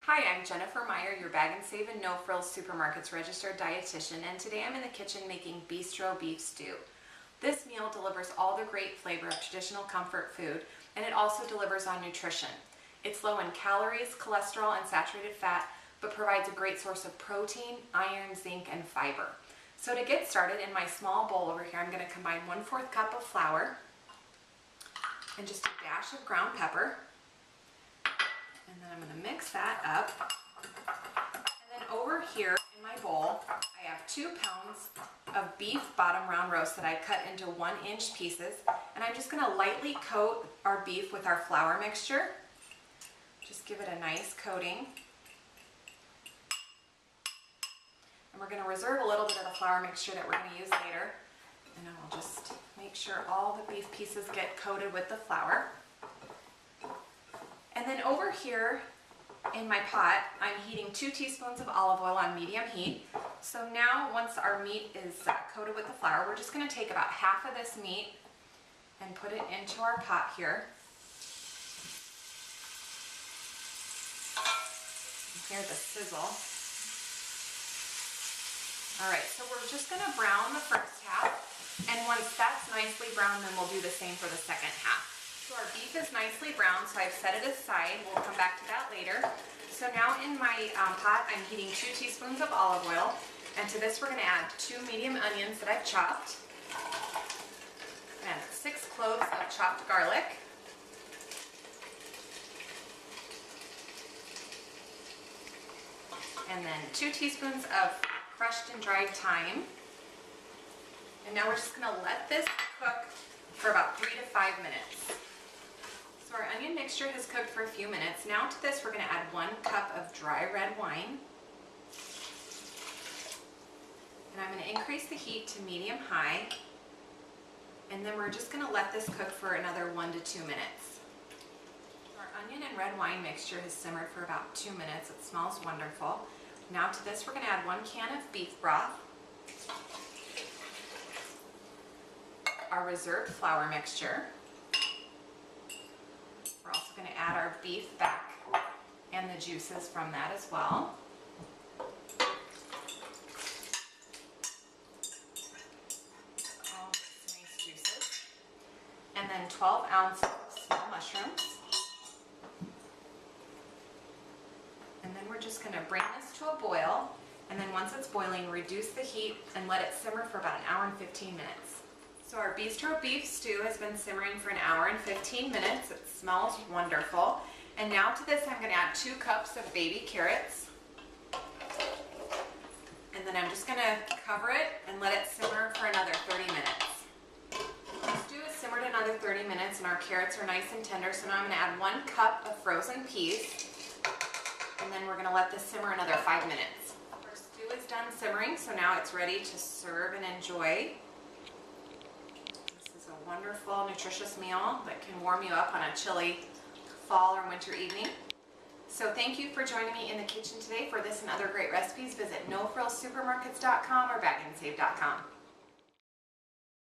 Hi, I'm Jennifer Meyer, your Bag and Save and No Frills Supermarkets registered dietitian, and today I'm in the kitchen making Bistro beef stew. This meal delivers all the great flavor of traditional comfort food, and it also delivers on nutrition. It's low in calories, cholesterol, and saturated fat, but provides a great source of protein, iron, zinc, and fiber. So to get started, in my small bowl over here, I'm going to combine 1/4 cup of flour and just a dash of ground pepper. And then I'm going to mix that up. And then over here in my bowl, I have 2 pounds of beef bottom round roast that I cut into 1-inch pieces. And I'm just going to lightly coat our beef with our flour mixture. Just give it a nice coating. And we're going to reserve a little bit of the flour mixture that we're going to use later. And I'll just make sure all the beef pieces get coated with the flour. And then over here in my pot, I'm heating 2 teaspoons of olive oil on medium heat. So now once our meat is coated with the flour, we're just going to take about half of this meat and put it into our pot here. You hear the sizzle. Alright, so we're just going to brown the first half, and once that's nicely browned, then we'll do the same for the second half. So our beef is nicely browned, so I've set it aside. We'll come back to that later. So now in my pot, I'm heating 2 teaspoons of olive oil, and to this we're going to add 2 medium onions that I've chopped, and 6 cloves of chopped garlic, and then 2 teaspoons of crushed and dried thyme. And now we're just going to let this cook for about 3 to 5 minutes. So our onion mixture has cooked for a few minutes. Now to this we're going to add 1 cup of dry red wine. And I'm going to increase the heat to medium-high. And then we're just going to let this cook for another 1 to 2 minutes. Our onion and red wine mixture has simmered for about 2 minutes. It smells wonderful. Now to this we're going to add 1 can of beef broth, our reserved flour mixture. We're also going to add our beef back and the juices from that as well. All nice juices. And then 12 ounces of small mushrooms. And then we're just going to bring this to a boil. And then once it's boiling, reduce the heat and let it simmer for about 1 hour and 15 minutes. So our Bistro beef stew has been simmering for 1 hour and 15 minutes. It smells wonderful. And now to this I'm going to add 2 cups of baby carrots. And then I'm just going to cover it and let it simmer for another 30 minutes. The stew has simmered another 30 minutes and our carrots are nice and tender. So now I'm going to add 1 cup of frozen peas. And then we're going to let this simmer another 5 minutes. Our stew is done simmering, so now it's ready to serve and enjoy. A wonderful, nutritious meal that can warm you up on a chilly fall or winter evening. So thank you for joining me in the kitchen today. For this and other great recipes, visit nofrillssupermarkets.com or bagandsave.com.